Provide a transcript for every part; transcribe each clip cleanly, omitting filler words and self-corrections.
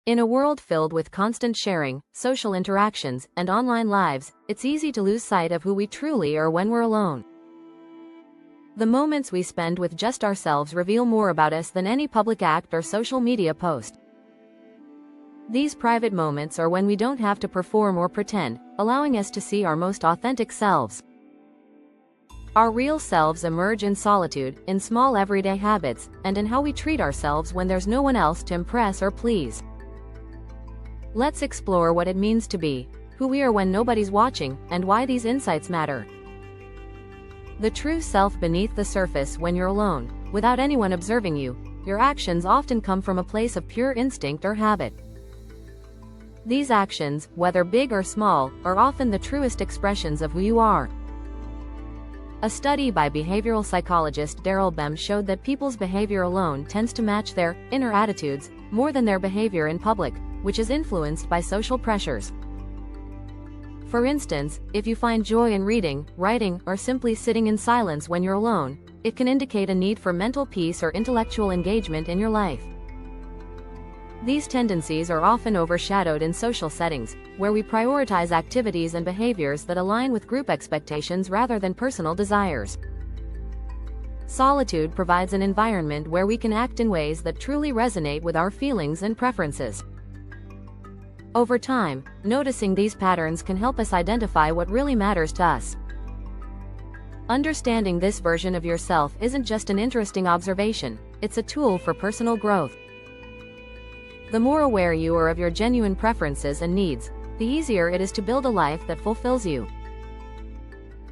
In a world filled with constant sharing, social interactions, and online lives, it's easy to lose sight of who we truly are when we're alone. The moments we spend with just ourselves reveal more about us than any public act or social media post. These private moments are when we don't have to perform or pretend, allowing us to see our most authentic selves. Our real selves emerge in solitude, in small everyday habits, and in how we treat ourselves when there's no one else to impress or please. Let's explore what it means to be who we are when nobody's watching, and why these insights matter. The true self beneath the surface. When you're alone, without anyone observing you, your actions often come from a place of pure instinct or habit. These actions, whether big or small, are often the truest expressions of who you are. A study by behavioral psychologist Daryl Bem showed that people's behavior alone tends to match their inner attitudes more than their behavior in public, which is influenced by social pressures. For instance, if you find joy in reading, writing, or simply sitting in silence when you're alone, it can indicate a need for mental peace or intellectual engagement in your life. These tendencies are often overshadowed in social settings, where we prioritize activities and behaviors that align with group expectations rather than personal desires. Solitude provides an environment where we can act in ways that truly resonate with our feelings and preferences. Over time, noticing these patterns can help us identify what really matters to us. Understanding this version of yourself isn't just an interesting observation, it's a tool for personal growth. The more aware you are of your genuine preferences and needs, the easier it is to build a life that fulfills you.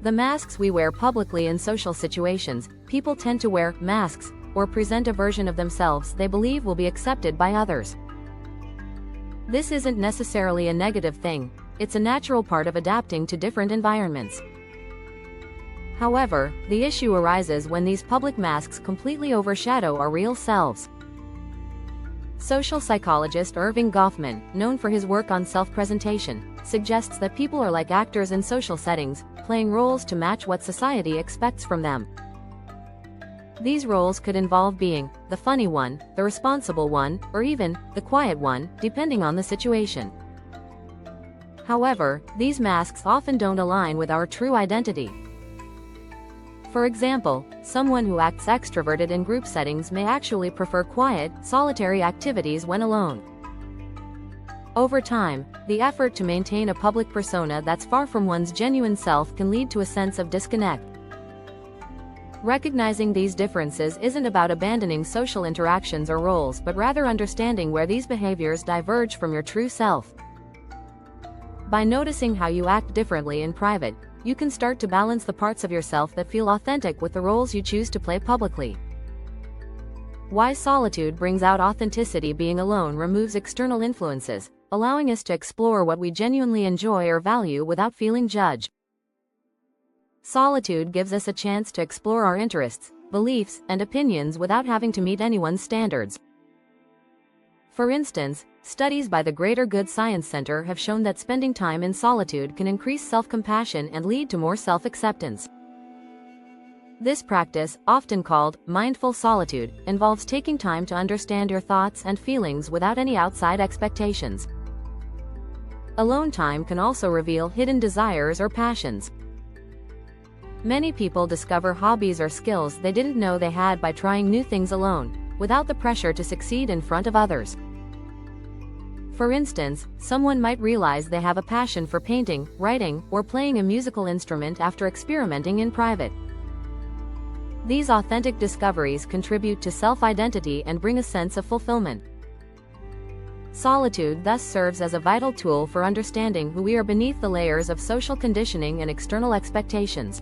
The masks we wear publicly in social situations. People tend to wear masks, or present a version of themselves they believe will be accepted by others. This isn't necessarily a negative thing, it's a natural part of adapting to different environments. However, the issue arises when these public masks completely overshadow our real selves. Social psychologist Irving Goffman, known for his work on self-presentation, suggests that people are like actors in social settings, playing roles to match what society expects from them. These roles could involve being the funny one, the responsible one, or even the quiet one, depending on the situation. However, these masks often don't align with our true identity. For example, someone who acts extroverted in group settings may actually prefer quiet, solitary activities when alone. Over time, the effort to maintain a public persona that's far from one's genuine self can lead to a sense of disconnect. Recognizing these differences isn't about abandoning social interactions or roles, but rather understanding where these behaviors diverge from your true self. By noticing how you act differently in private, you can start to balance the parts of yourself that feel authentic with the roles you choose to play publicly. Why solitude brings out authenticity. Being alone removes external influences, allowing us to explore what we genuinely enjoy or value without feeling judged. Solitude gives us a chance to explore our interests, beliefs, and opinions without having to meet anyone's standards. For instance, studies by the Greater Good Science Center have shown that spending time in solitude can increase self-compassion and lead to more self-acceptance. This practice, often called mindful solitude, involves taking time to understand your thoughts and feelings without any outside expectations. Alone time can also reveal hidden desires or passions. Many people discover hobbies or skills they didn't know they had by trying new things alone, without the pressure to succeed in front of others. For instance, someone might realize they have a passion for painting, writing, or playing a musical instrument after experimenting in private. These authentic discoveries contribute to self-identity and bring a sense of fulfillment. Solitude thus serves as a vital tool for understanding who we are beneath the layers of social conditioning and external expectations.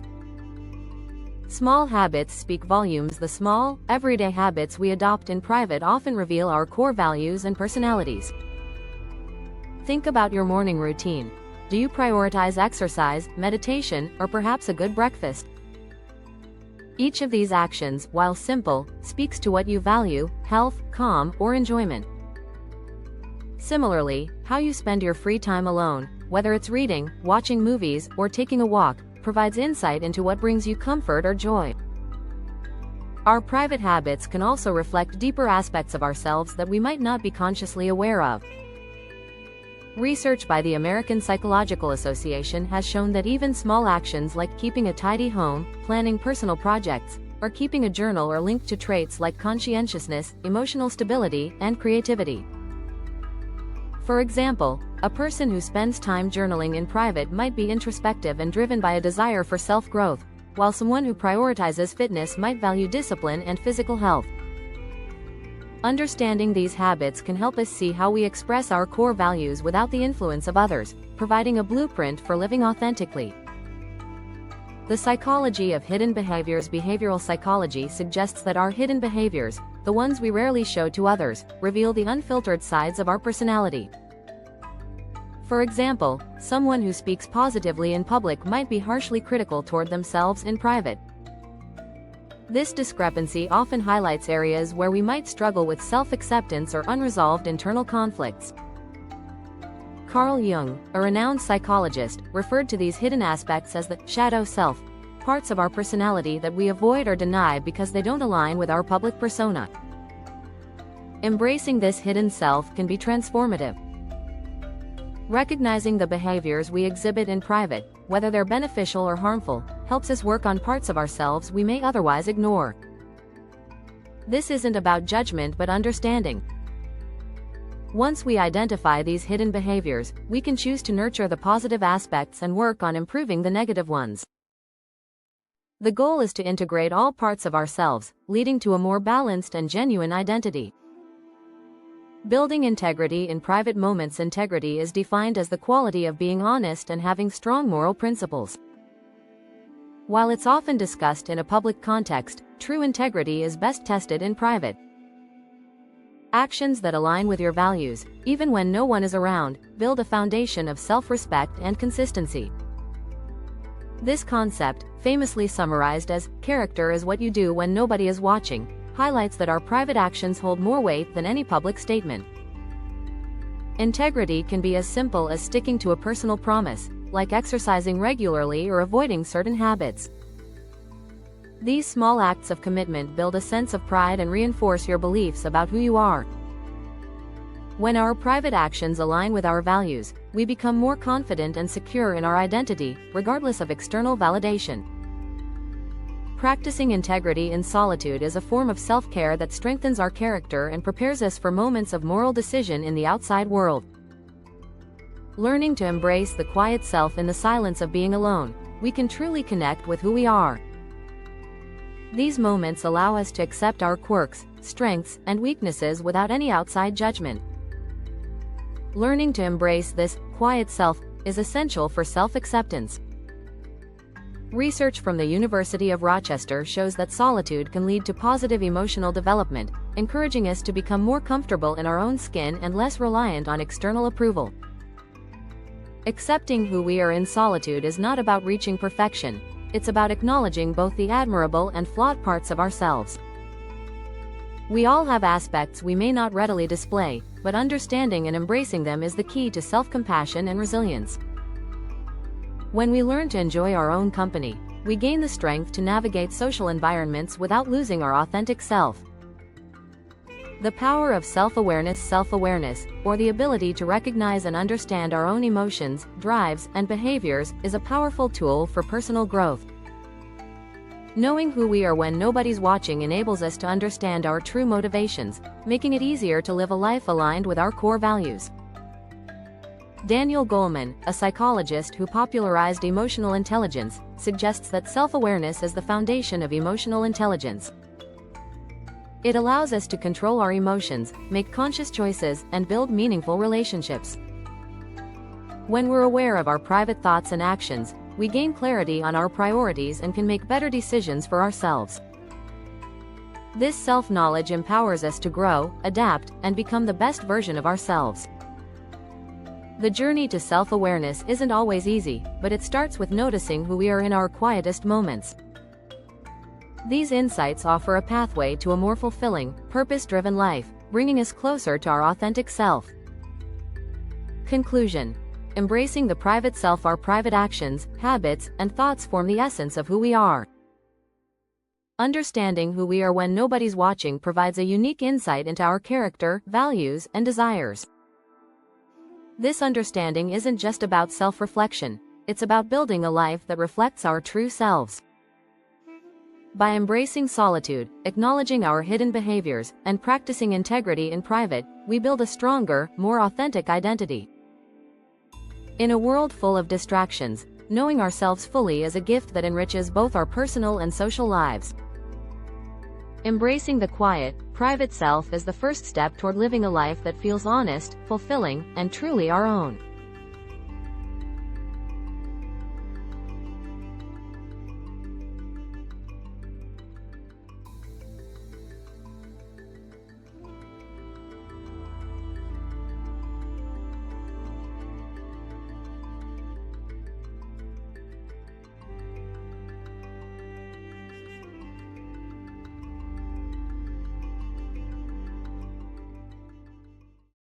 Small habits speak volumes. The small, everyday habits we adopt in private often reveal our core values and personalities. Think about your morning routine. Do you prioritize exercise, meditation, or perhaps a good breakfast? Each of these actions, while simple, speaks to what you value: health, calm, or enjoyment. Similarly, how you spend your free time alone, whether it's reading, watching movies, or taking a walk, provides insight into what brings you comfort or joy. Our private habits can also reflect deeper aspects of ourselves that we might not be consciously aware of. Research by the American Psychological Association has shown that even small actions like keeping a tidy home, planning personal projects, or keeping a journal are linked to traits like conscientiousness, emotional stability, and creativity. For example, a person who spends time journaling in private might be introspective and driven by a desire for self-growth, while someone who prioritizes fitness might value discipline and physical health. Understanding these habits can help us see how we express our core values without the influence of others, providing a blueprint for living authentically. The psychology of hidden behaviors. Behavioral psychology suggests that our hidden behaviors, the ones we rarely show to others, reveal the unfiltered sides of our personality. For example, someone who speaks positively in public might be harshly critical toward themselves in private. This discrepancy often highlights areas where we might struggle with self-acceptance or unresolved internal conflicts. Carl Jung, a renowned psychologist, referred to these hidden aspects as the shadow self, parts of our personality that we avoid or deny because they don't align with our public persona. Embracing this hidden self can be transformative. Recognizing the behaviors we exhibit in private, whether they're beneficial or harmful, helps us work on parts of ourselves we may otherwise ignore. This isn't about judgment but understanding. Once we identify these hidden behaviors, we can choose to nurture the positive aspects and work on improving the negative ones. The goal is to integrate all parts of ourselves, leading to a more balanced and genuine identity. Building integrity in private moments. Integrity is defined as the quality of being honest and having strong moral principles. While it's often discussed in a public context, true integrity is best tested in private. Actions that align with your values, even when no one is around, build a foundation of self-respect and consistency. This concept, famously summarized as "character is what you do when nobody is watching," highlights that our private actions hold more weight than any public statement. Integrity can be as simple as sticking to a personal promise, like exercising regularly or avoiding certain habits. These small acts of commitment build a sense of pride and reinforce your beliefs about who you are. When our private actions align with our values, we become more confident and secure in our identity, regardless of external validation. Practicing integrity in solitude is a form of self-care that strengthens our character and prepares us for moments of moral decision in the outside world. Learning to embrace the quiet self in the silence of being alone, we can truly connect with who we are. These moments allow us to accept our quirks, strengths, and weaknesses without any outside judgment. Learning to embrace this quiet self is essential for self-acceptance. Research from the University of Rochester shows that solitude can lead to positive emotional development, encouraging us to become more comfortable in our own skin and less reliant on external approval. Accepting who we are in solitude is not about reaching perfection, it's about acknowledging both the admirable and flawed parts of ourselves. We all have aspects we may not readily display, but understanding and embracing them is the key to self-compassion and resilience. When we learn to enjoy our own company, we gain the strength to navigate social environments without losing our authentic self. The power of self-awareness, or the ability to recognize and understand our own emotions, drives, and behaviors, is a powerful tool for personal growth. Knowing who we are when nobody's watching enables us to understand our true motivations, making it easier to live a life aligned with our core values. Daniel Goleman, a psychologist who popularized emotional intelligence, suggests that self-awareness is the foundation of emotional intelligence. It allows us to control our emotions, make conscious choices, and build meaningful relationships. When we're aware of our private thoughts and actions, we gain clarity on our priorities and can make better decisions for ourselves. This self-knowledge empowers us to grow, adapt, and become the best version of ourselves. The journey to self-awareness isn't always easy, but it starts with noticing who we are in our quietest moments. These insights offer a pathway to a more fulfilling, purpose-driven life, bringing us closer to our authentic self. Conclusion: embracing the private self. Our private actions, habits, and thoughts form the essence of who we are. Understanding who we are when nobody's watching provides a unique insight into our character, values, and desires. This understanding isn't just about self-reflection, it's about building a life that reflects our true selves. By embracing solitude, acknowledging our hidden behaviors, and practicing integrity in private, we build a stronger, more authentic identity. In a world full of distractions, knowing ourselves fully is a gift that enriches both our personal and social lives. Embracing the quiet, private self is the first step toward living a life that feels honest, fulfilling, and truly our own.